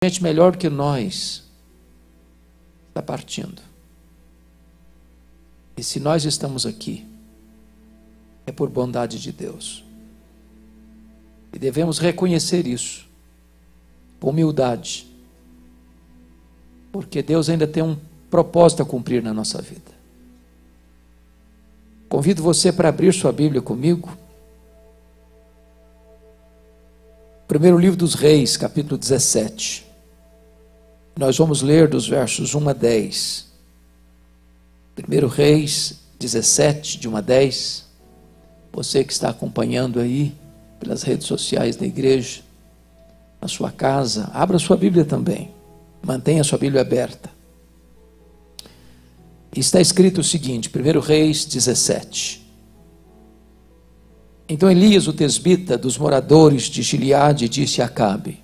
gente melhor do que nós está partindo. E se nós estamos aqui, é por bondade de Deus. E devemos reconhecer isso, com humildade, porque Deus ainda tem um propósito a cumprir na nossa vida. Convido você para abrir sua Bíblia comigo. Primeiro livro dos Reis, capítulo 17. Nós vamos ler dos versos 1 a 10. Primeiro Reis 17, de 1 a 10. Você que está acompanhando aí pelas redes sociais da igreja, na sua casa, abra sua Bíblia também. Mantenha a sua Bíblia aberta. Está escrito o seguinte, 1 Reis 17. Então Elias, o tesbita, dos moradores de Gileade, disse a Acabe: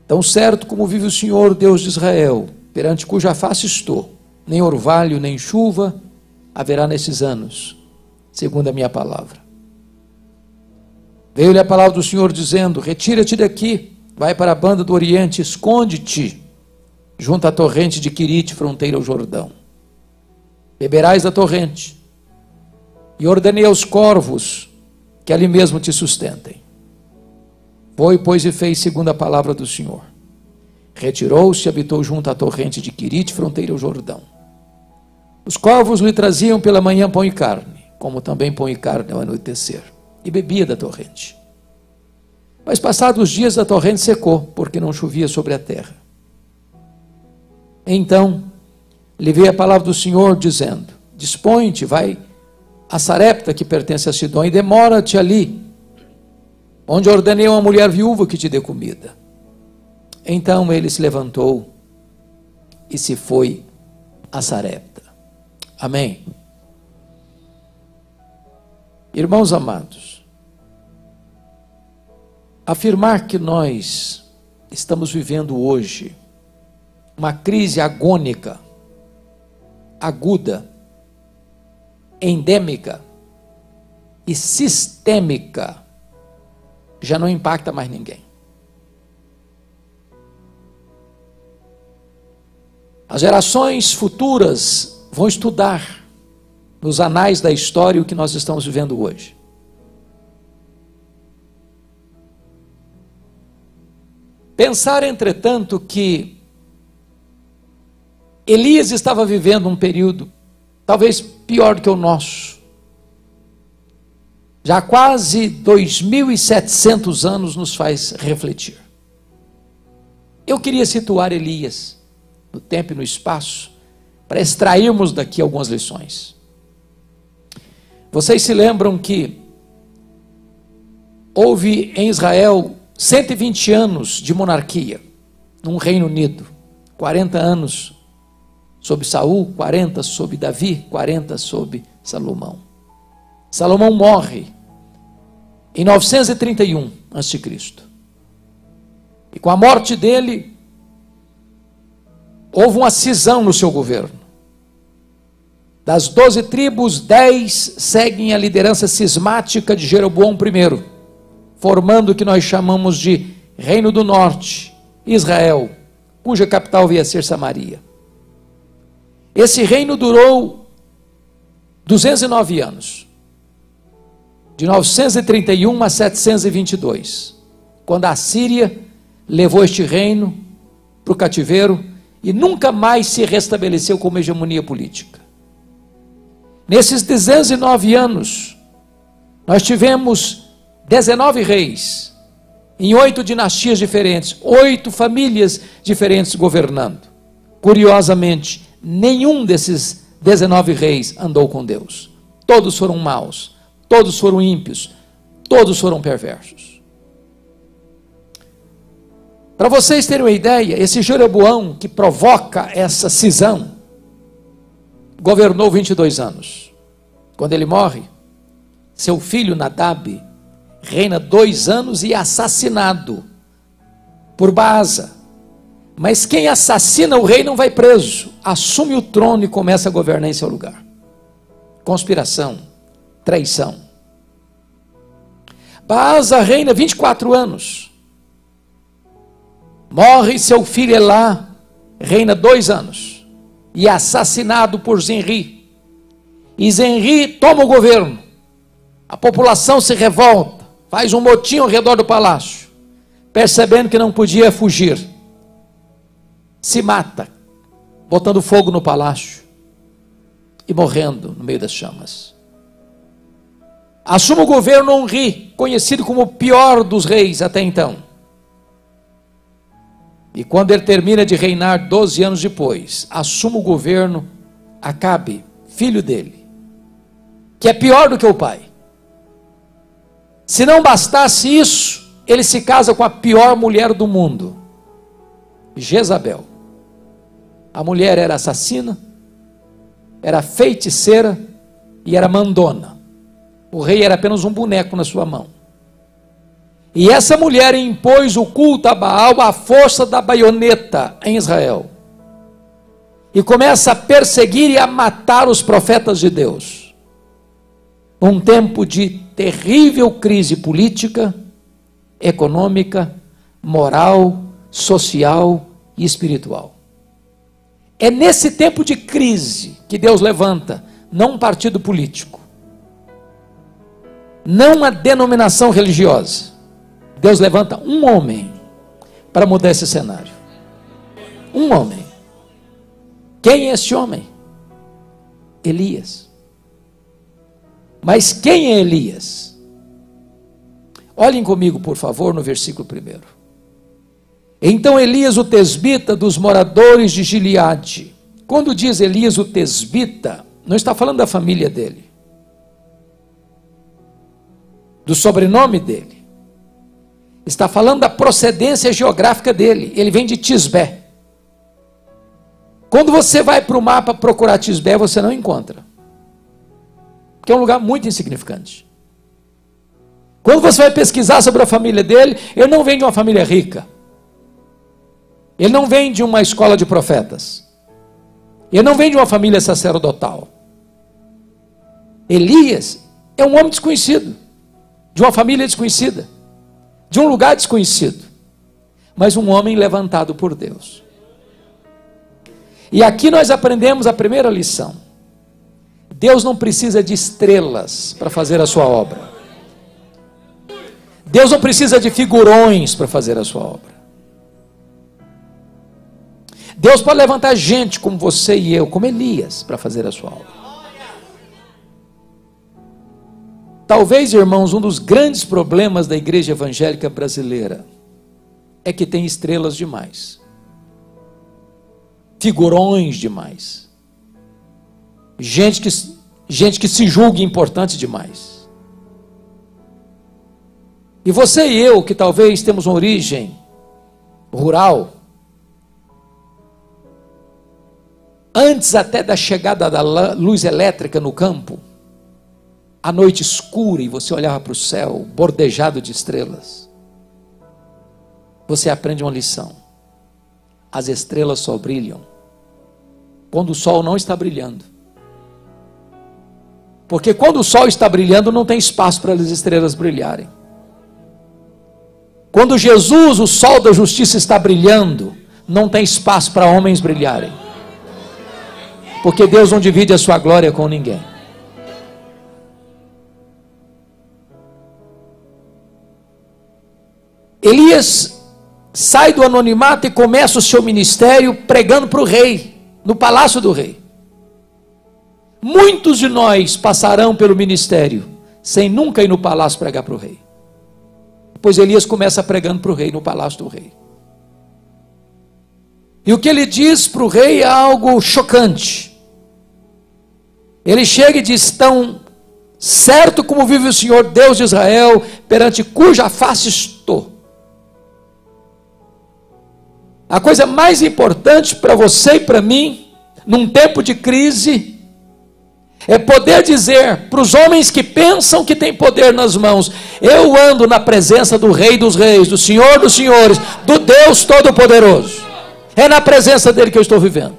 tão certo como vive o Senhor, Deus de Israel, perante cuja face estou, nem orvalho, nem chuva haverá nesses anos, segundo a minha palavra. Veio-lhe a palavra do Senhor dizendo: retira-te daqui, vai para a banda do Oriente, esconde-te junto à torrente de Quirite, fronteira ao Jordão. Beberás da torrente, e ordenei aos corvos que ali mesmo te sustentem. Foi, pois, e fez segundo a palavra do Senhor. Retirou-se e habitou junto à torrente de Quirite, fronteira ao Jordão. Os corvos lhe traziam pela manhã pão e carne, como também pão e carne ao anoitecer, e bebia da torrente. Mas passados os dias a torrente secou, porque não chovia sobre a terra. Então lhe veio a palavra do Senhor, dizendo: dispõe-te, vai a Sarepta, que pertence a Sidom, e demora-te ali, onde ordenei a uma mulher viúva que te dê comida. Então ele se levantou e se foi a Sarepta. Amém. Irmãos amados, afirmar que nós estamos vivendo hoje uma crise agônica, aguda, endêmica e sistêmica, já não impacta mais ninguém. As gerações futuras vão estudar nos anais da história o que nós estamos vivendo hoje. Pensar, entretanto, que Elias estava vivendo um período talvez pior do que o nosso. Já há quase 2.700 anos nos faz refletir. Eu queria situar Elias no tempo e no espaço para extrairmos daqui algumas lições. Vocês se lembram que houve em Israel 120 anos de monarquia, num Reino Unido, 40 anos sob Saul, 40 sob Davi, 40 sob Salomão. Salomão morre em 931 a.C. E com a morte dele, houve uma cisão no seu governo. Das 12 tribos, 10 seguem a liderança cismática de Jeroboão I, formando o que nós chamamos de Reino do Norte, Israel, cuja capital veio a ser Samaria. Esse reino durou 209 anos, de 931 a 722, quando a Síria levou este reino para o cativeiro e nunca mais se restabeleceu como hegemonia política. Nesses 209 anos, nós tivemos 19 reis, em 8 dinastias diferentes, 8 famílias diferentes governando. Curiosamente, nenhum desses 19 reis andou com Deus. Todos foram maus, todos foram ímpios, todos foram perversos. Para vocês terem uma ideia, esse Jeroboão que provoca essa cisão, governou 22 anos. Quando ele morre, seu filho Nadab reina 2 anos e é assassinado por Baasa. Mas quem assassina o rei não vai preso, assume o trono e começa a governar em seu lugar. Conspiração, traição. Baasa reina 24 anos. Morre seu filho Elá, reina 2 anos, e é assassinado por Zenri. E Zenri toma o governo. A população se revolta, faz um motim ao redor do palácio, percebendo que não podia fugir. Se mata, botando fogo no palácio e morrendo no meio das chamas. Assume o governo Onri, conhecido como o pior dos reis até então. E quando ele termina de reinar 12 anos depois, assume o governo Acabe, filho dele, que é pior do que o pai. Se não bastasse isso, ele se casa com a pior mulher do mundo, Jezabel. A mulher era assassina, era feiticeira e era mandona. O rei era apenas um boneco na sua mão. E essa mulher impôs o culto a Baal à força da baioneta em Israel. E começa a perseguir e a matar os profetas de Deus. Um tempo de terrível crise política, econômica, moral, social e espiritual. É nesse tempo de crise que Deus levanta, não um partido político, não uma denominação religiosa. Deus levanta um homem para mudar esse cenário. Um homem. Quem é esse homem? Elias. Mas quem é Elias? Olhem comigo, por favor, no versículo 1. Então Elias, o tesbita dos moradores de Gileade. Quando diz Elias o tesbita, não está falando da família dele, do sobrenome dele. Está falando da procedência geográfica dele. Ele vem de Tisbé. Quando você vai para o mapa procurar Tisbé, você não encontra, porque é um lugar muito insignificante. Quando você vai pesquisar sobre a família dele, ele não vem de uma família rica, ele não vem de uma escola de profetas, ele não vem de uma família sacerdotal. Elias é um homem desconhecido, de uma família desconhecida, de um lugar desconhecido, mas um homem levantado por Deus. E aqui nós aprendemos a primeira lição: Deus não precisa de estrelas para fazer a sua obra. Deus não precisa de figurões para fazer a sua obra. Deus pode levantar gente como você e eu, como Elias, para fazer a sua obra. Talvez, irmãos, um dos grandes problemas da igreja evangélica brasileira é que tem estrelas demais, figurões demais, gente que se julga importante demais. E você e eu, que talvez temos uma origem rural, antes até da chegada da luz elétrica no campo, a noite escura e você olhava para o céu bordejado de estrelas, você aprende uma lição: as estrelas só brilham quando o sol não está brilhando, porque quando o sol está brilhando não tem espaço para as estrelas brilharem. Quando Jesus, o sol da justiça, está brilhando, não tem espaço para homens brilharem, porque Deus não divide a sua glória com ninguém. Elias sai do anonimato e começa o seu ministério pregando para o rei, no palácio do rei. Muitos de nós passarão pelo ministério sem nunca ir no palácio pregar para o rei. Pois Elias começa pregando para o rei no palácio do rei. E o que ele diz para o rei é algo chocante. Ele chega e diz: tão certo como vive o Senhor Deus de Israel, perante cuja face estou. A coisa mais importante para você e para mim, num tempo de crise, é poder dizer para os homens que pensam que têm poder nas mãos: eu ando na presença do Rei dos Reis, do Senhor dos Senhores, do Deus Todo-Poderoso. É na presença dele que eu estou vivendo.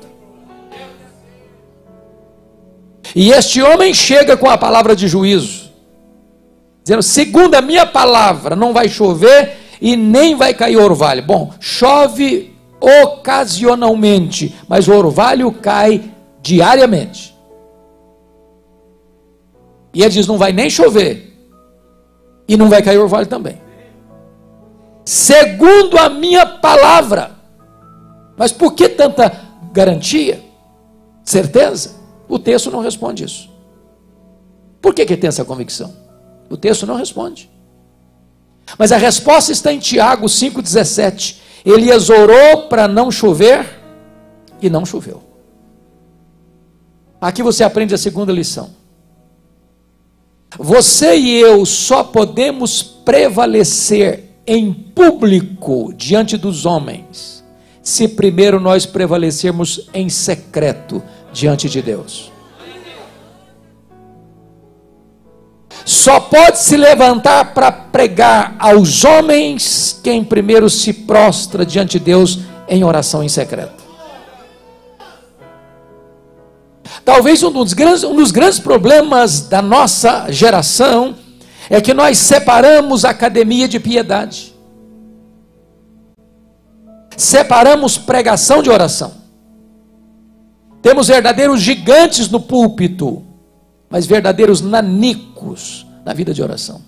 E este homem chega com a palavra de juízo, dizendo: segundo a minha palavra não vai chover, e nem vai cair orvalho. Bom, chove ocasionalmente, mas o orvalho cai diariamente. E ele diz: não vai nem chover, e não vai cair orvalho também, segundo a minha palavra. Mas por que tanta garantia, certeza? O texto não responde isso. Por que tem essa convicção? O texto não responde. Mas a resposta está em Tiago 5,17. Elias orou para não chover e não choveu. Aqui você aprende a segunda lição. Você e eu só podemos prevalecer em público diante dos homens se primeiro nós prevalecermos em secreto diante de Deus. Só pode se levantar para pregar aos homens quem primeiro se prostra diante de Deus em oração em secreto. Talvez um dos grandes problemas da nossa geração é que nós separamos a academia de piedade. Separamos pregação de oração. Temos verdadeiros gigantes no púlpito, mas verdadeiros nanicos na vida de oração.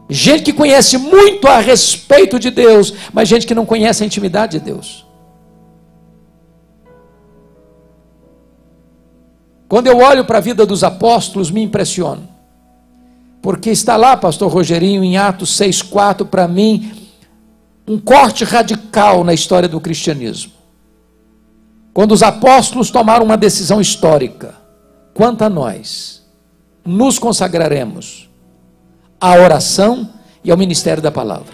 Gente que conhece muito a respeito de Deus, mas gente que não conhece a intimidade de Deus. Quando eu olho para a vida dos apóstolos, me impressiono. Porque está lá, pastor Rogerinho, em Atos 6,4, para mim, um corte radical na história do cristianismo. Quando os apóstolos tomaram uma decisão histórica: quanto a nós, nos consagraremos à oração e ao ministério da palavra.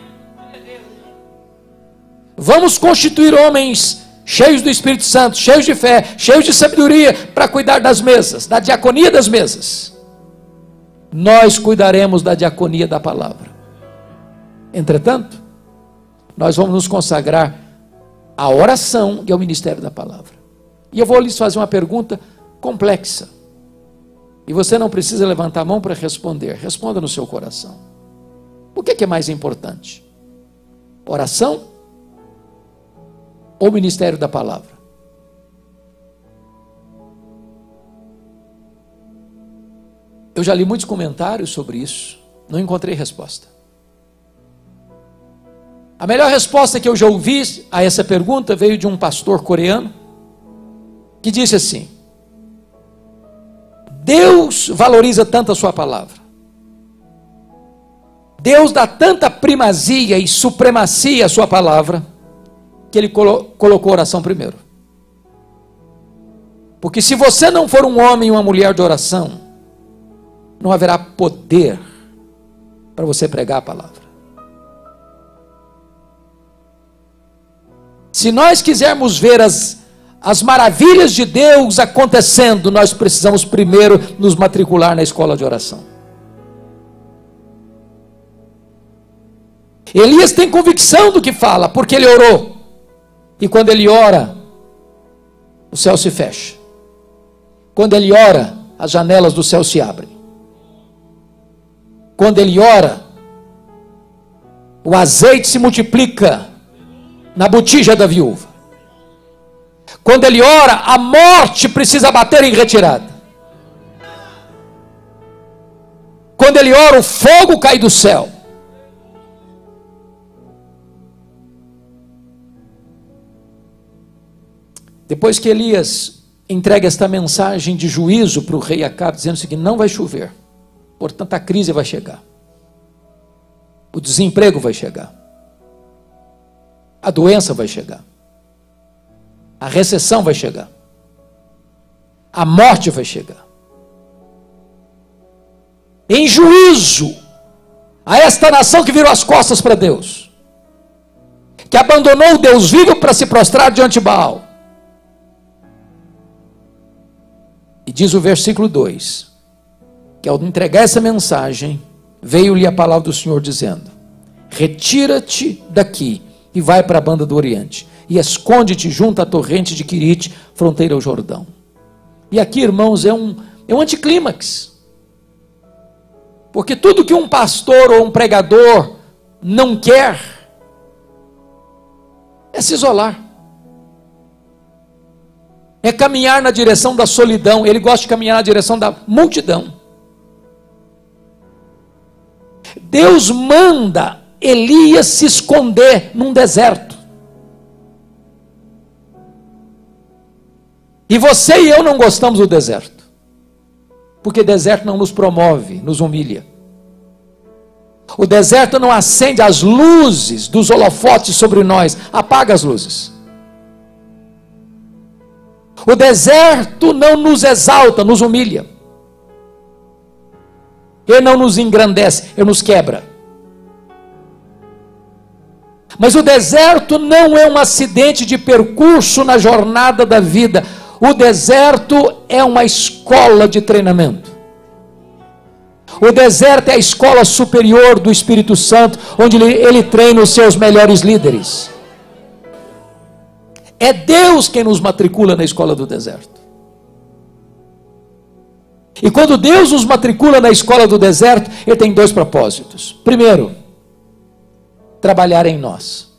Vamos constituir homens cheios do Espírito Santo, cheios de fé, cheios de sabedoria, para cuidar das mesas, da diaconia das mesas. Nós cuidaremos da diaconia da palavra. Entretanto, nós vamos nos consagrar à oração e ao ministério da palavra. E eu vou lhes fazer uma pergunta complexa. E você não precisa levantar a mão para responder. Responda no seu coração. O que é mais importante? Oração ou ministério da palavra? Eu já li muitos comentários sobre isso, não encontrei resposta. A melhor resposta que eu já ouvi a essa pergunta veio de um pastor coreano, que disse assim: Deus valoriza tanto a sua palavra, Deus dá tanta primazia e supremacia à sua palavra, que ele colocou a oração primeiro. Porque se você não for um homem e uma mulher de oração, não haverá poder para você pregar a palavra. Se nós quisermos ver as maravilhas de Deus acontecendo, nós precisamos primeiro nos matricular na escola de oração. Elias tem convicção do que fala, porque ele orou. E quando ele ora, o céu se fecha. Quando ele ora, as janelas do céu se abrem. Quando ele ora, o azeite se multiplica na botija da viúva. Quando ele ora, a morte precisa bater em retirada. Quando ele ora, o fogo cai do céu. Depois que Elias entrega esta mensagem de juízo para o rei Acabe, dizendo o seguinte: não vai chover, portanto a crise vai chegar, o desemprego vai chegar, a doença vai chegar, a recessão vai chegar, a morte vai chegar. Em juízo a esta nação que virou as costas para Deus, que abandonou o Deus vivo para se prostrar diante de Baal. E diz o versículo 2, que ao entregar essa mensagem, veio-lhe a palavra do Senhor dizendo: retira-te daqui e vai para a banda do Oriente, e esconde-te junto à torrente de Quirite, fronteira ao Jordão. E aqui, irmãos, é um anticlímax. Porque tudo que um pastor ou um pregador não quer é se isolar. É caminhar na direção da solidão. Ele gosta de caminhar na direção da multidão. Deus manda Elias se esconder num deserto. E você e eu não gostamos do deserto. Porque deserto não nos promove, nos humilha. O deserto não acende as luzes dos holofotes sobre nós, apaga as luzes. O deserto não nos exalta, nos humilha. Ele não nos engrandece, ele nos quebra. Mas o deserto não é um acidente de percurso na jornada da vida. O deserto é uma escola de treinamento. O deserto é a escola superior do Espírito Santo, onde ele treina os seus melhores líderes. É Deus quem nos matricula na escola do deserto. E quando Deus nos matricula na escola do deserto, ele tem dois propósitos. Primeiro, trabalhar em nós.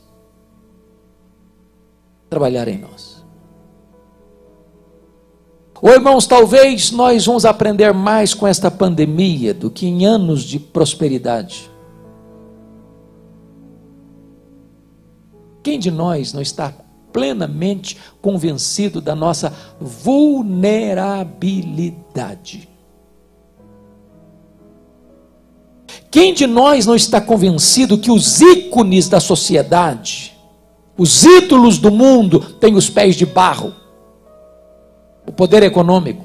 Trabalhar em nós. Ô irmãos, talvez nós vamos aprender mais com esta pandemia do que em anos de prosperidade. Quem de nós não está plenamente convencido da nossa vulnerabilidade? Quem de nós não está convencido que os ícones da sociedade, os ídolos do mundo, têm os pés de barro? O poder econômico,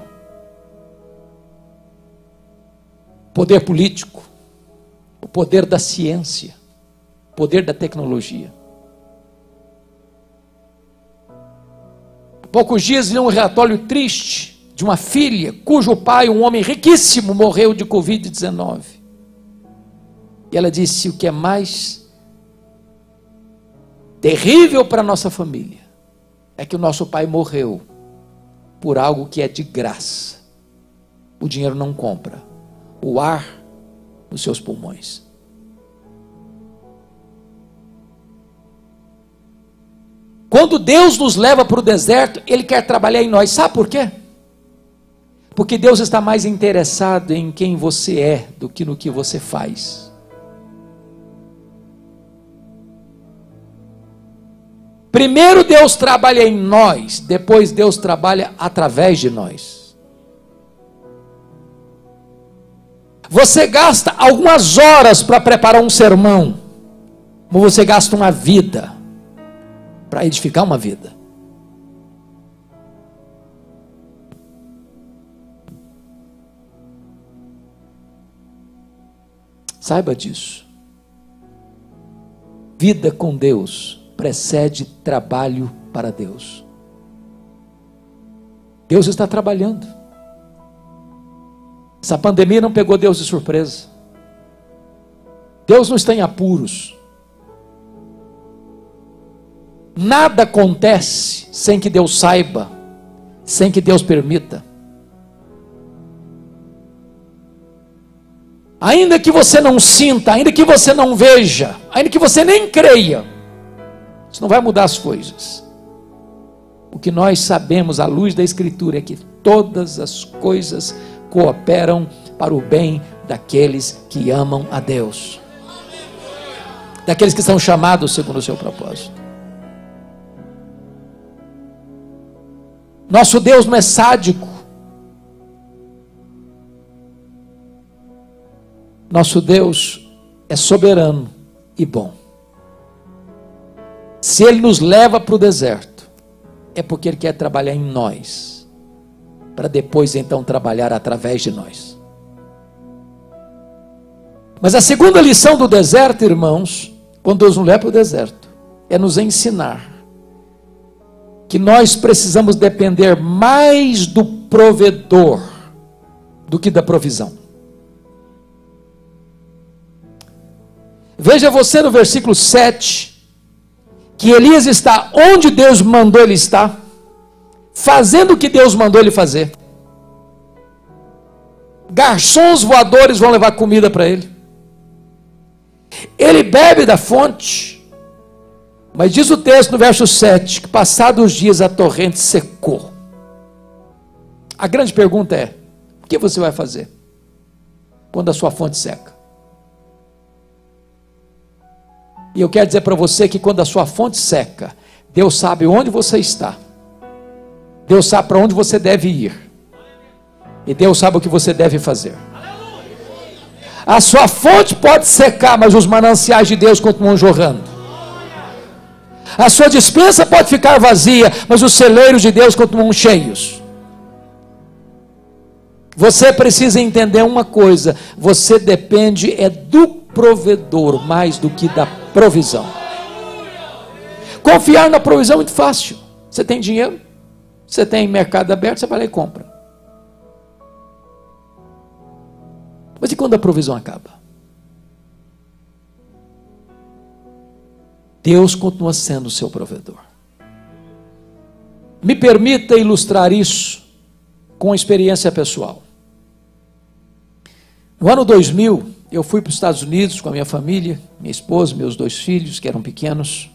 o poder político, o poder da ciência, o poder da tecnologia. Há poucos dias li um relatório triste de uma filha cujo pai, um homem riquíssimo, morreu de Covid-19. E ela disse: o que é mais terrível para a nossa família é que o nosso pai morreu por algo que é de graça. O dinheiro não compra o ar nos seus pulmões. Quando Deus nos leva para o deserto, Ele quer trabalhar em nós. Sabe por quê? Porque Deus está mais interessado em quem você é do que no que você faz. Primeiro Deus trabalha em nós, depois Deus trabalha através de nós. Você gasta algumas horas para preparar um sermão, mas você gasta uma vida para edificar uma vida. Saiba disso. Vida com Deus precede trabalho para Deus. Deus está trabalhando. Essa pandemia não pegou Deus de surpresa. Deus não está em apuros. Nada acontece sem que Deus saiba, sem que Deus permita. Ainda que você não sinta, ainda que você não veja, ainda que você nem creia, isso não vai mudar as coisas. O que nós sabemos à luz da Escritura é que todas as coisas cooperam para o bem daqueles que amam a Deus, daqueles que são chamados segundo o seu propósito. Nosso Deus não é sádico. Nosso Deus é soberano e bom. Se Ele nos leva para o deserto, é porque Ele quer trabalhar em nós, para depois então trabalhar através de nós. Mas a segunda lição do deserto, irmãos, quando Deus nos leva para o deserto, é nos ensinar que nós precisamos depender mais do provedor do que da provisão. Veja você no versículo 7, que Elias está onde Deus mandou ele estar, fazendo o que Deus mandou ele fazer. Garçons voadores vão levar comida para ele. Ele bebe da fonte, mas diz o texto no verso 7, que passados os dias a torrente secou. A grande pergunta é, o que você vai fazer quando a sua fonte seca? E eu quero dizer para você que quando a sua fonte seca, Deus sabe onde você está, Deus sabe para onde você deve ir, e Deus sabe o que você deve fazer. A sua fonte pode secar, mas os mananciais de Deus continuam jorrando. A sua despensa pode ficar vazia, mas os celeiros de Deus continuam cheios. Você precisa entender uma coisa: você depende do provedor mais do que da provisão. Confiar na provisão é muito fácil. Você tem dinheiro, você tem mercado aberto, você vai lá e compra. Mas e quando a provisão acaba? Deus continua sendo o seu provedor. Me permita ilustrar isso com experiência pessoal. No ano 2000, eu fui para os Estados Unidos com a minha família, minha esposa, meus 2 filhos, que eram pequenos,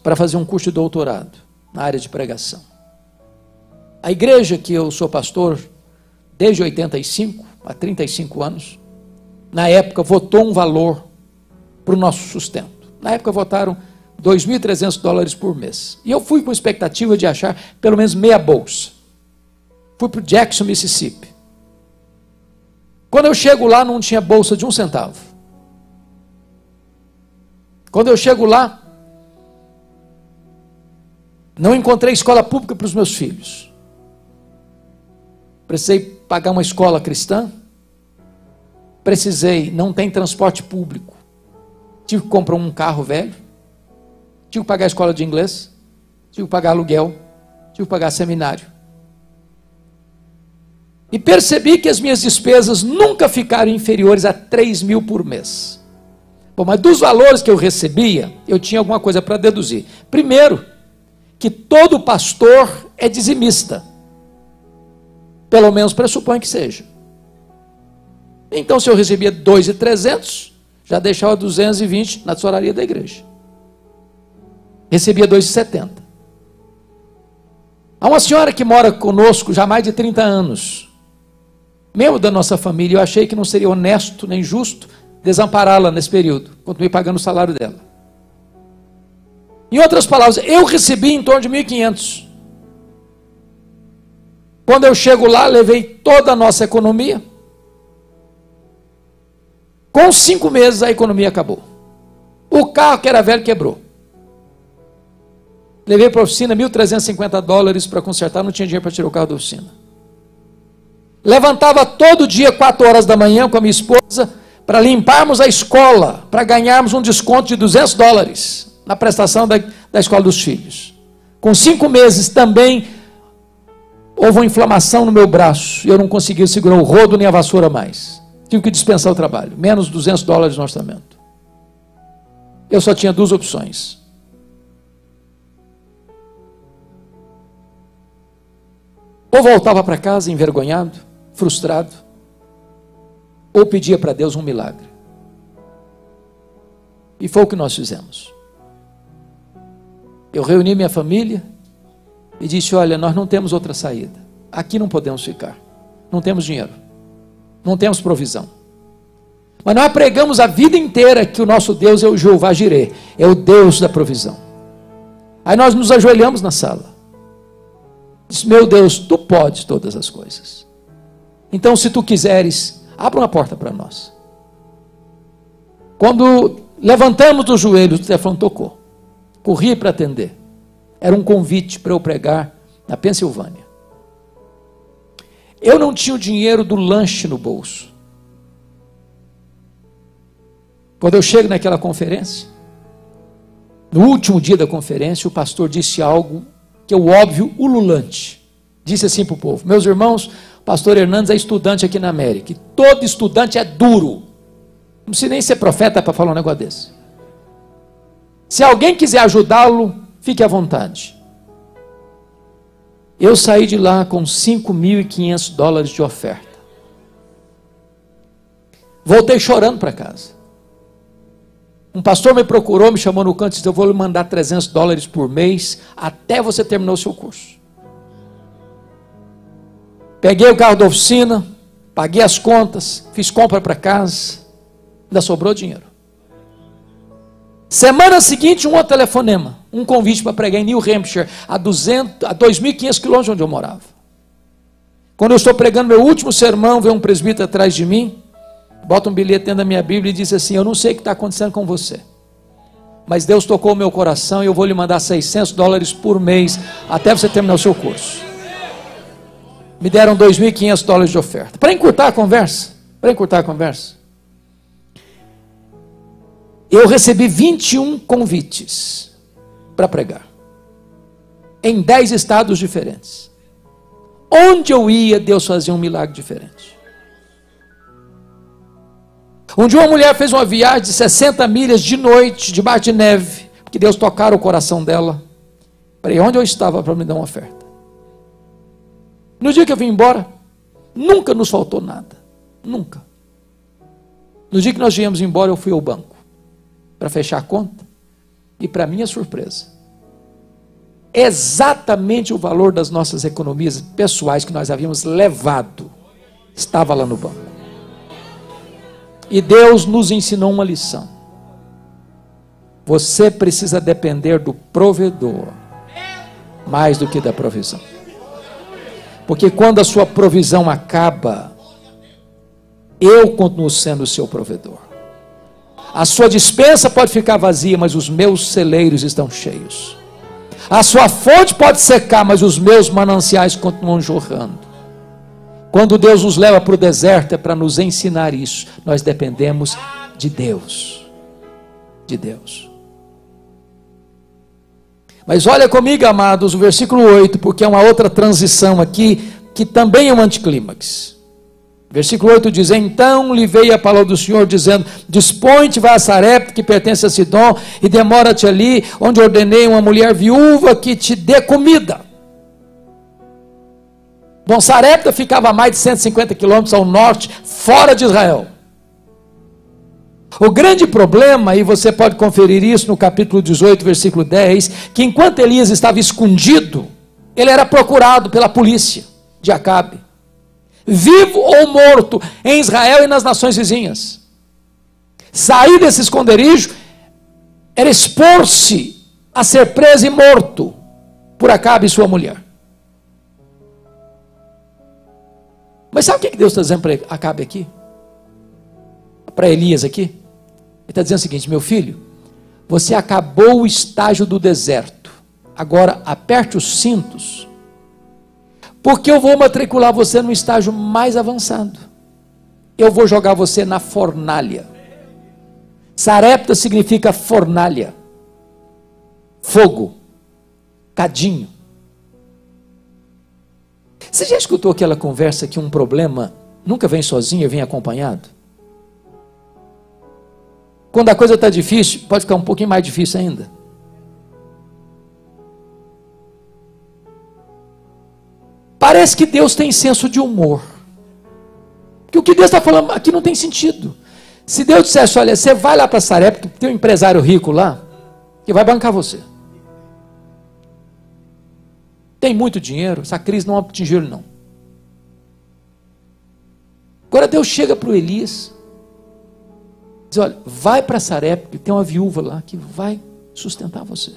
para fazer um curso de doutorado na área de pregação. A igreja que eu sou pastor desde 85, há 35 anos, na época votou um valor para o nosso sustento. Na época votaram $2.300 por mês. E eu fui com expectativa de achar pelo menos meia bolsa. Fui para o Jackson, Mississippi. Quando eu chego lá, não tinha bolsa de 1 centavo. Quando eu chego lá, não encontrei escola pública para os meus filhos. Precisei pagar uma escola cristã. Não tem transporte público. Tive que comprar um carro velho. Tive que pagar a escola de inglês. Tive que pagar aluguel. Tive que pagar seminário. E percebi que as minhas despesas nunca ficaram inferiores a 3 mil por mês. Bom, mas dos valores que eu recebia, eu tinha alguma coisa para deduzir. Primeiro, que todo pastor é dizimista. Pelo menos pressupõe que seja. Então, se eu recebia 2.300, já deixava 220 na tesouraria da igreja. Recebia 2,70. Há uma senhora que mora conosco já há mais de 30 anos, membro da nossa família. Eu achei que não seria honesto nem justo desampará-la nesse período. Continuei pagando o salário dela. Em outras palavras, eu recebi em torno de 1.500. Quando eu chego lá, levei toda a nossa economia. Com 5 meses a economia acabou. O carro que era velho quebrou. Levei para a oficina $1.350 para consertar, não tinha dinheiro para tirar o carro da oficina. Levantava todo dia 4 horas da manhã com a minha esposa para limparmos a escola, para ganharmos um desconto de $200 na prestação da escola dos filhos. Com 5 meses também houve uma inflamação no meu braço e eu não conseguia segurar o rodo nem a vassoura mais. Tive que dispensar o trabalho, menos $200 no orçamento. Eu só tinha 2 opções. Ou voltava para casa envergonhado, frustrado, ou pedia para Deus um milagre. E foi o que nós fizemos. Eu reuni minha família e disse: olha, nós não temos outra saída. Aqui não podemos ficar. Não temos dinheiro. Não temos provisão. Mas nós pregamos a vida inteira que o nosso Deus é o Jeová Jireh, é o Deus da provisão. Aí nós nos ajoelhamos na sala. Disse: meu Deus, tu podes todas as coisas. Então, se tu quiseres, abra uma porta para nós. Quando levantamos dos joelhos, o telefone tocou. Corri para atender. Era um convite para eu pregar na Pensilvânia. Eu não tinha o dinheiro do lanche no bolso. Quando eu chego naquela conferência, no último dia da conferência, o pastor disse algo que é o óbvio ululante. Disse assim para o povo: meus irmãos, o pastor Hernandes é estudante aqui na América, e todo estudante é duro. Não precisa nem ser profeta para falar um negócio desse. Se alguém quiser ajudá-lo, fique à vontade. Eu saí de lá com $5.500 de oferta. Voltei chorando para casa. Um pastor me procurou, me chamou no canto e disse: eu vou lhe mandar $300 por mês até você terminar o seu curso. Peguei o carro da oficina, paguei as contas, fiz compra para casa, ainda sobrou dinheiro. Semana seguinte, um outro telefonema, um convite para pregar em New Hampshire, a 2.500 quilômetros de onde eu morava. Quando eu estou pregando meu último sermão, vem um presbítero atrás de mim, bota um bilhete dentro da minha Bíblia e diz assim: eu não sei o que está acontecendo com você, mas Deus tocou o meu coração e eu vou lhe mandar $600 por mês até você terminar o seu curso. Me deram $2.500 de oferta. Para encurtar a conversa, eu recebi 21 convites para pregar, em 10 estados diferentes. Onde eu ia, Deus fazia um milagre diferente. Um dia uma mulher fez uma viagem de 60 milhas de noite, debaixo de neve, porque Deus tocara o coração dela. Falei: onde eu estava para me dar uma oferta? No dia que eu vim embora, nunca nos faltou nada. Nunca. No dia que nós viemos embora, eu fui ao banco para fechar a conta, e para minha surpresa, exatamente o valor das nossas economias pessoais que nós havíamos levado estava lá no banco. E Deus nos ensinou uma lição: você precisa depender do provedor mais do que da provisão, porque quando a sua provisão acaba, eu continuo sendo o seu provedor. A sua despensa pode ficar vazia, mas os meus celeiros estão cheios. A sua fonte pode secar, mas os meus mananciais continuam jorrando. Quando Deus nos leva para o deserto, é para nos ensinar isso. Nós dependemos de Deus. De Deus. Mas olha comigo, amados, o versículo 8, porque é uma outra transição aqui, que também é um anticlímax. Versículo 8 diz: então lhe veio a palavra do Senhor, dizendo: dispõe-te, vai a Sarepta, que pertence a Sidom, e demora-te ali, onde ordenei uma mulher viúva que te dê comida. Bom, Sarepta ficava a mais de 150 quilômetros ao norte, fora de Israel. O grande problema, e você pode conferir isso no capítulo 18, versículo 10, que enquanto Elias estava escondido, ele era procurado pela polícia de Acabe, vivo ou morto, em Israel e nas nações vizinhas. Sair desse esconderijo era expor-se a ser preso e morto por Acabe e sua mulher. Mas sabe o que Deus está dizendo para Acabe aqui? Para Elias aqui? Ele está dizendo o seguinte: meu filho, você acabou o estágio do deserto, agora aperte os cintos, porque eu vou matricular você no estágio mais avançado. Eu vou jogar você na fornalha. Sarepta significa fornalha, fogo, cadinho. Você já escutou aquela conversa que um problema nunca vem sozinho, vem acompanhado? Quando a coisa está difícil, pode ficar um pouquinho mais difícil ainda. Parece que Deus tem senso de humor, porque o que Deus está falando aqui não tem sentido. Se Deus dissesse: olha, você vai lá para Sarepta, tem um empresário rico lá, que vai bancar você, tem muito dinheiro, essa crise não atingiu ele não. Agora Deus chega para o Elias, diz: olha, vai para Sarepta, tem uma viúva lá que vai sustentar você.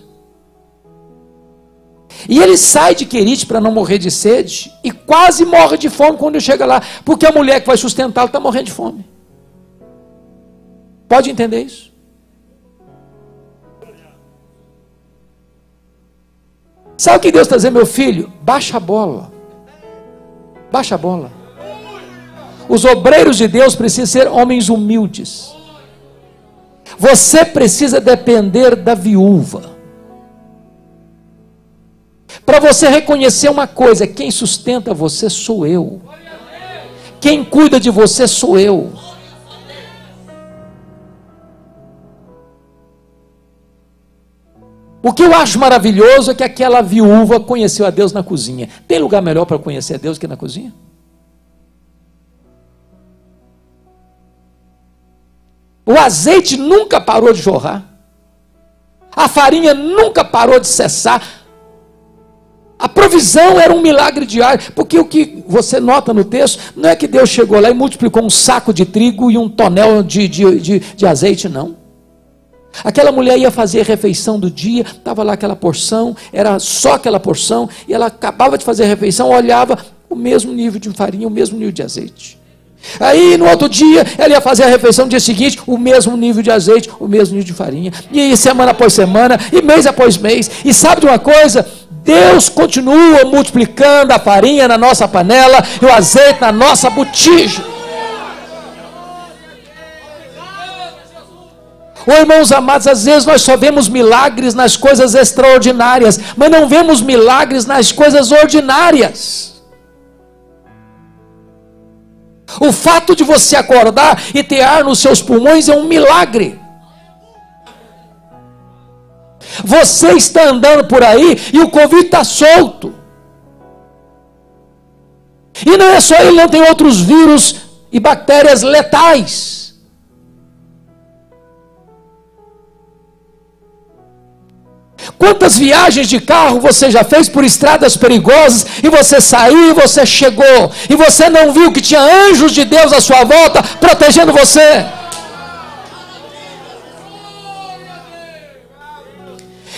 E ele sai de Querite para não morrer de sede, e quase morre de fome quando chega lá, porque a mulher que vai sustentá-lo está morrendo de fome. Pode entender isso? Sabe o que Deus está dizendo, meu filho? Baixa a bola. Baixa a bola. Os obreiros de Deus precisam ser homens humildes. Você precisa depender da viúva. Para você reconhecer uma coisa: quem sustenta você sou eu. Quem cuida de você sou eu. O que eu acho maravilhoso é que aquela viúva conheceu a Deus na cozinha. Tem lugar melhor para conhecer a Deus que na cozinha? O azeite nunca parou de jorrar. A farinha nunca parou de cessar. A provisão era um milagre diário. Porque o que você nota no texto, não é que Deus chegou lá e multiplicou um saco de trigo e um tonel de azeite, não. Aquela mulher ia fazer a refeição do dia, estava lá aquela porção, era só aquela porção, e ela acabava de fazer a refeição, olhava o mesmo nível de farinha, o mesmo nível de azeite. Aí no outro dia, ela ia fazer a refeição no dia seguinte, o mesmo nível de azeite, o mesmo nível de farinha, e semana após semana, e mês após mês. E sabe de uma coisa? Deus continua multiplicando a farinha na nossa panela, e o azeite na nossa botija. Irmãos amados, às vezes nós só vemos milagres nas coisas extraordinárias, mas não vemos milagres nas coisas ordinárias. O fato de você acordar e ter ar nos seus pulmões é um milagre. Você está andando por aí e o Covid está solto. E não é só ele, não, tem outros vírus e bactérias letais. Quantas viagens de carro você já fez por estradas perigosas, e você saiu e você chegou, e você não viu que tinha anjos de Deus à sua volta, protegendo você?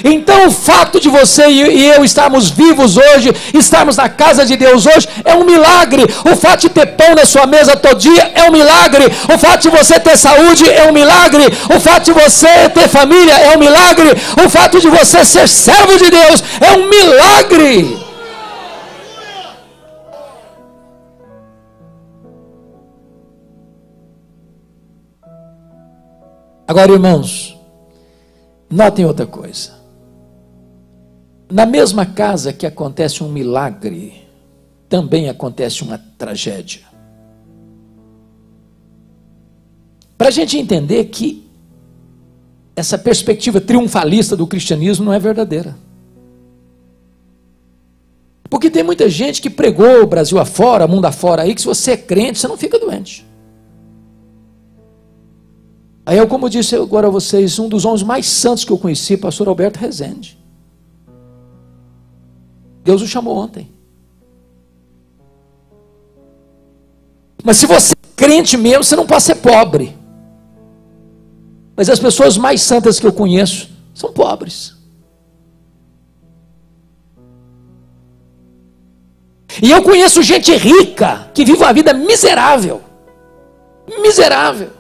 Então o fato de você e eu estarmos vivos hoje, estarmos na casa de Deus hoje, é um milagre. O fato de ter pão na sua mesa todo dia é um milagre. O fato de você ter saúde é um milagre. O fato de você ter família é um milagre. O fato de você ser servo de Deus é um milagre. Agora, irmãos, notem outra coisa. Na mesma casa que acontece um milagre, também acontece uma tragédia. Para a gente entender que essa perspectiva triunfalista do cristianismo não é verdadeira. Porque tem muita gente que pregou o Brasil afora, mundo afora aí, que se você é crente, você não fica doente. Aí eu, como disse agora a vocês, um dos homens mais santos que eu conheci, pastor Alberto Rezende. Deus o chamou ontem. Mas se você é crente mesmo, você não pode ser pobre. Mas as pessoas mais santas que eu conheço são pobres. E eu conheço gente rica que vive uma vida miserável. Miserável.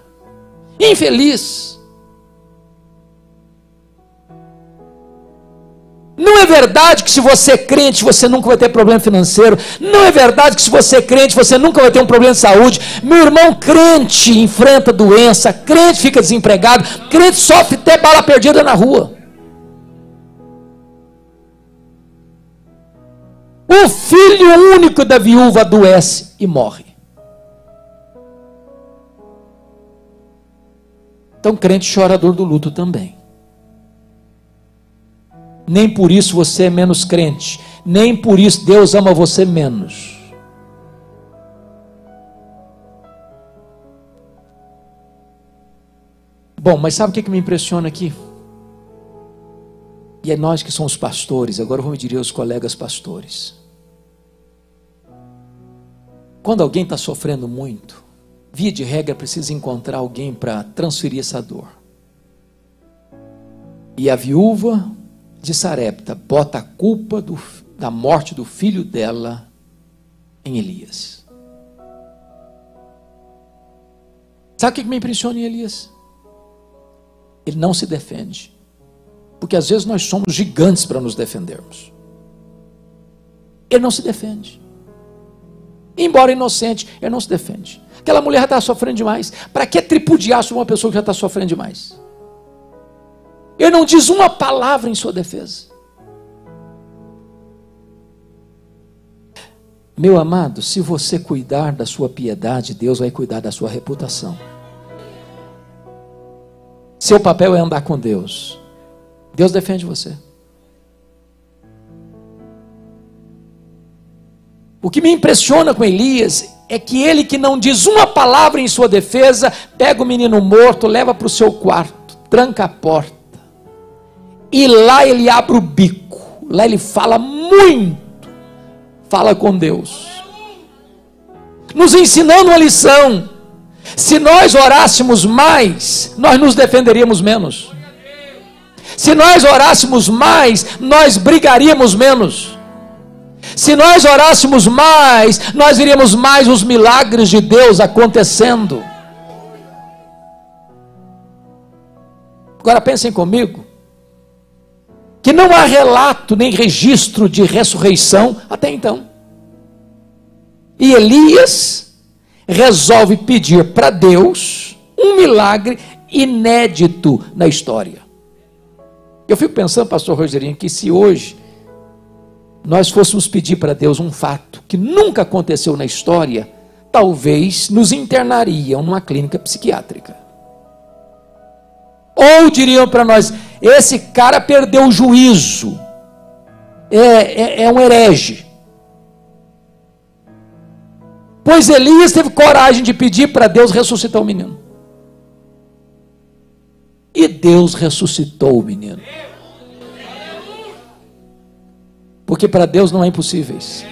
Infeliz. Não é verdade que se você é crente, você nunca vai ter problema financeiro. Não é verdade que se você é crente, você nunca vai ter um problema de saúde. Meu irmão, crente enfrenta doença, crente fica desempregado, crente sofre até bala perdida na rua. O filho único da viúva adoece e morre. Então crente chora a dor do luto também. Nem por isso você é menos crente. Nem por isso Deus ama você menos. Bom, mas sabe o que me impressiona aqui? E é nós que somos pastores, agora vamos dirigir aos colegas pastores. Quando alguém está sofrendo muito, via de regra precisa encontrar alguém para transferir essa dor. E a viúva de Sarepta bota a culpa da morte do filho dela em Elias. Sabe o que me impressiona em Elias? Ele não se defende. Porque às vezes nós somos gigantes para nos defendermos. Ele não se defende. Embora inocente, ele não se defende. Aquela mulher já está sofrendo demais. Para que tripudiar sobre uma pessoa que já está sofrendo demais? Ele não diz uma palavra em sua defesa. Meu amado, se você cuidar da sua piedade, Deus vai cuidar da sua reputação. Seu papel é andar com Deus. Deus defende você. O que me impressiona com Elias é que ele, que não diz uma palavra em sua defesa, pega o menino morto, leva para o seu quarto, tranca a porta, e lá ele abre o bico, lá ele fala muito, fala com Deus, nos ensinando uma lição. Se nós orássemos mais, nós nos defenderíamos menos. Se nós orássemos mais, nós brigaríamos menos. Se nós orássemos mais, nós veríamos mais os milagres de Deus acontecendo. Agora pensem comigo, que não há relato nem registro de ressurreição até então. E Elias resolve pedir para Deus um milagre inédito na história. Eu fico pensando, pastor Rogerinho, que se hoje nós fôssemos pedir para Deus um fato que nunca aconteceu na história, talvez nos internariam numa clínica psiquiátrica. Ou diriam para nós, esse cara perdeu o juízo, é um herege. Pois Elias teve coragem de pedir para Deus ressuscitar o menino. E Deus ressuscitou o menino. Porque para Deus não há impossíveis.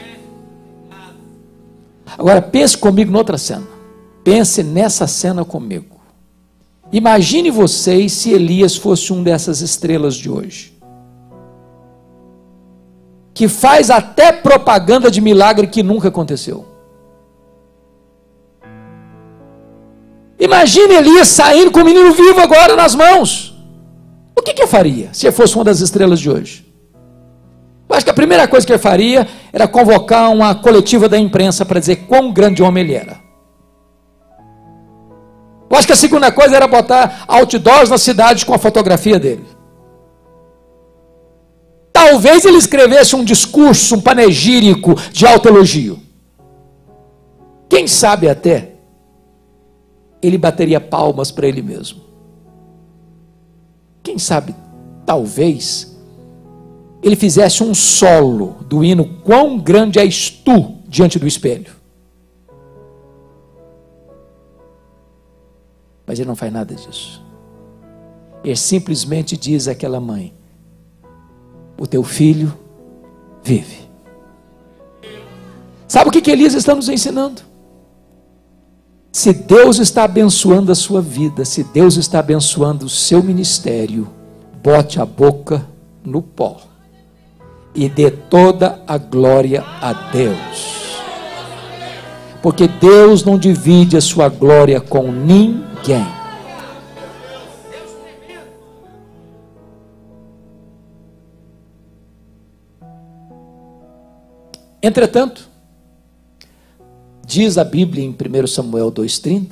Agora pense comigo noutra cena. Pense nessa cena comigo. Imagine vocês se Elias fosse um dessas estrelas de hoje, que faz até propaganda de milagre que nunca aconteceu. Imagine Elias saindo com o menino vivo agora nas mãos. O que eu faria se eu fosse uma das estrelas de hoje? Eu acho que a primeira coisa que ele faria era convocar uma coletiva da imprensa para dizer quão grande homem ele era. Eu acho que a segunda coisa era botar outdoors na cidade com a fotografia dele. Talvez ele escrevesse um discurso, um panegírico de alto elogio. Quem sabe até ele bateria palmas para ele mesmo. Quem sabe, talvez ele fizesse um solo do hino Quão Grande És Tu diante do espelho. Mas ele não faz nada disso. Ele simplesmente diz àquela mãe: o teu filho vive. Sabe o que Elias está nos ensinando? Se Deus está abençoando a sua vida, se Deus está abençoando o seu ministério, bote a boca no pó e dê toda a glória a Deus, porque Deus não divide a sua glória com ninguém. Entretanto, diz a Bíblia em 1 Samuel 2,30,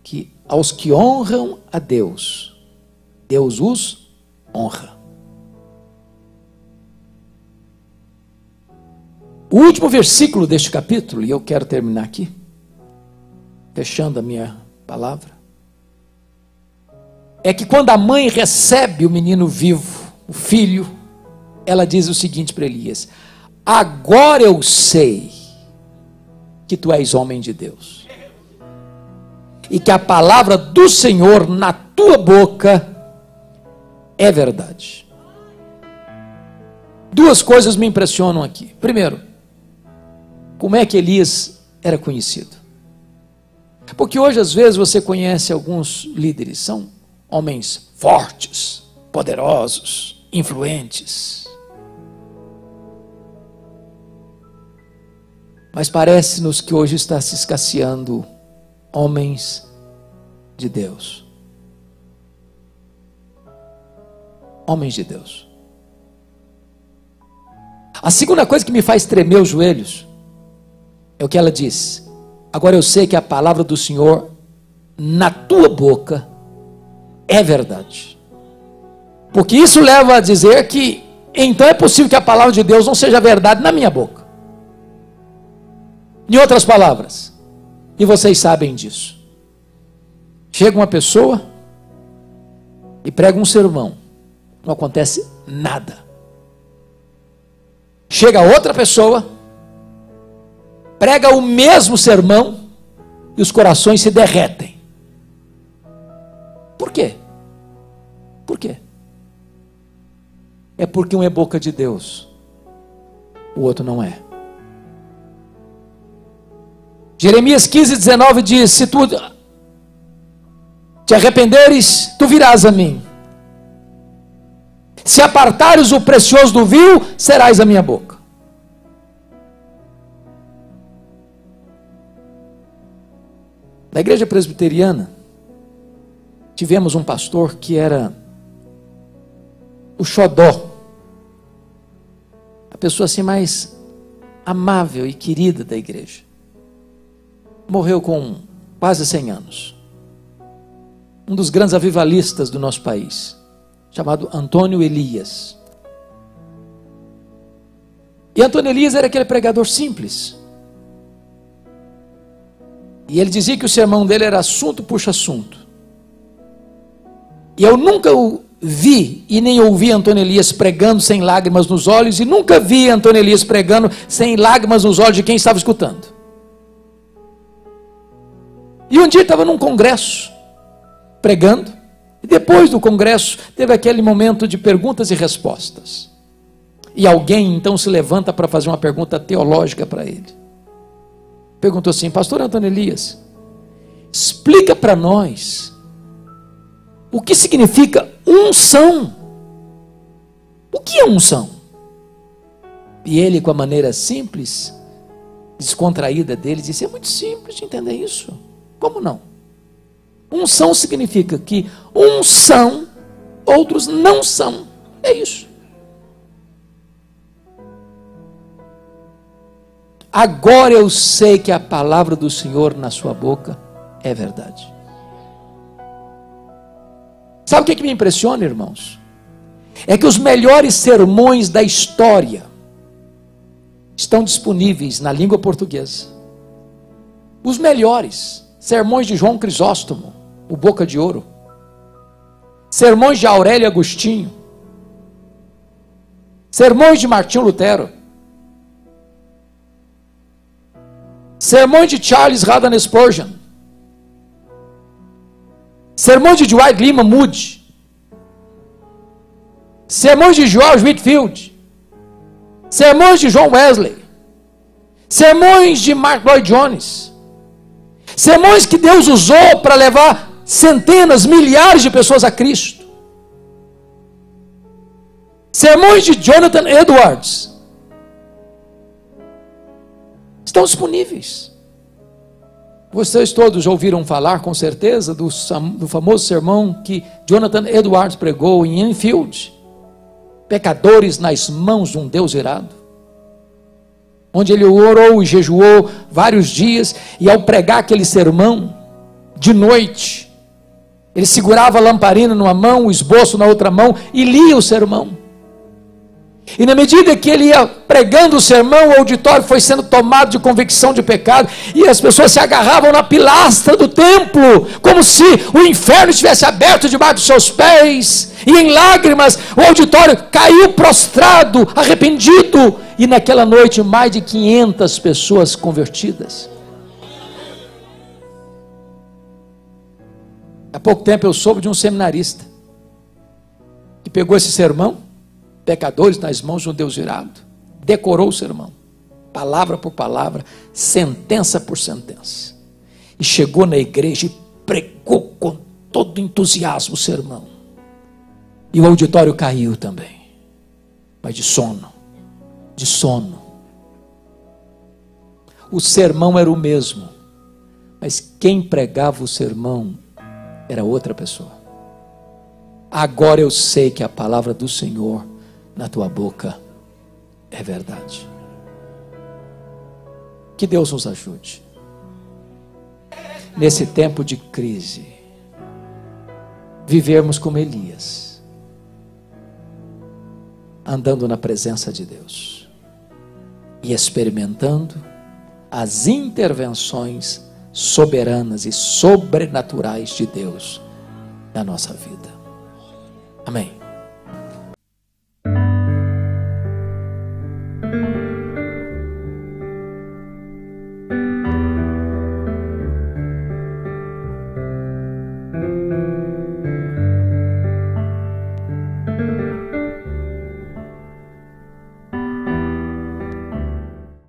que aos que honram a Deus, Deus os honra. O último versículo deste capítulo, e eu quero terminar aqui, fechando a minha palavra, é que quando a mãe recebe o menino vivo, o filho, ela diz o seguinte para Elias: agora eu sei que tu és homem de Deus, e que a palavra do Senhor na tua boca é verdade. Duas coisas me impressionam aqui. Primeiro, como é que Elias era conhecido? Porque hoje às vezes você conhece alguns líderes, são homens fortes, poderosos, influentes, mas parece-nos que hoje está se escasseando homens de Deus. Homens de Deus. A segunda coisa que me faz tremer os joelhos é o que ela diz: agora eu sei que a palavra do Senhor na tua boca é verdade. Porque isso leva a dizer que então é possível que a palavra de Deus não seja verdade na minha boca. Em outras palavras, e vocês sabem disso, chega uma pessoa e prega um sermão, não acontece nada. Chega outra pessoa, prega o mesmo sermão e os corações se derretem. Por quê? Por quê? É porque um é boca de Deus, o outro não é. Jeremias 15:19 diz: se tu te arrependeres, tu virás a mim. Se apartares o precioso do vil, serás a minha boca. Na igreja presbiteriana, tivemos um pastor que era o xodó, a pessoa assim mais amável e querida da igreja. Morreu com quase 100 anos. Um dos grandes avivalistas do nosso país, chamado Antônio Elias. E Antônio Elias era aquele pregador simples. E ele dizia que o sermão dele era assunto puxa assunto. E eu nunca o vi e nem ouvi Antônio Elias pregando sem lágrimas nos olhos, e nunca vi Antônio Elias pregando sem lágrimas nos olhos de quem estava escutando. E um dia estava num congresso, pregando, e depois do congresso teve aquele momento de perguntas e respostas. E alguém então se levanta para fazer uma pergunta teológica para ele. Perguntou assim: pastor Antônio Elias, explica para nós o que significa unção. O que é unção? E ele, com a maneira simples, descontraída dele, disse: é muito simples de entender isso. Como não? Unção significa que uns são, outros não são. É isso. Agora eu sei que a palavra do Senhor na sua boca é verdade. Sabe o que me impressiona, irmãos? É que os melhores sermões da história estão disponíveis na língua portuguesa. Os melhores sermões de João Crisóstomo, o Boca de Ouro, sermões de Aurélio Agostinho, sermões de Martinho Lutero, sermões de Charles Haddon Spurgeon, sermões de Dwight Lyman Moody, sermões de George Whitefield, sermões de John Wesley, sermões de Mark Lloyd Jones, sermões que Deus usou para levar centenas, milhares de pessoas a Cristo, sermões de Jonathan Edwards, estão disponíveis. Vocês todos já ouviram falar, com certeza, do famoso sermão que Jonathan Edwards pregou em Enfield, pecadores nas mãos de um Deus irado, onde ele orou e jejuou vários dias, e ao pregar aquele sermão, de noite, ele segurava a lamparina numa mão, o esboço na outra mão, e lia o sermão. E na medida que ele ia pregando o sermão, o auditório foi sendo tomado de convicção de pecado, e as pessoas se agarravam na pilastra do templo, como se o inferno estivesse aberto debaixo dos seus pés, e em lágrimas o auditório caiu prostrado, arrependido, e naquela noite mais de 500 pessoas convertidas. Há pouco tempo eu soube de um seminarista que pegou esse sermão, pecadores nas mãos de um Deus irado, decorou o sermão, palavra por palavra, sentença por sentença, e chegou na igreja e pregou com todo entusiasmo o sermão, e o auditório caiu também, mas de sono. O sermão era o mesmo, mas quem pregava o sermão era outra pessoa. Agora eu sei que a palavra do Senhor na tua boca é verdade. Que Deus nos ajude nesse tempo de crise, vivermos como Elias, andando na presença de Deus e experimentando as intervenções soberanas e sobrenaturais de Deus na nossa vida. Amém.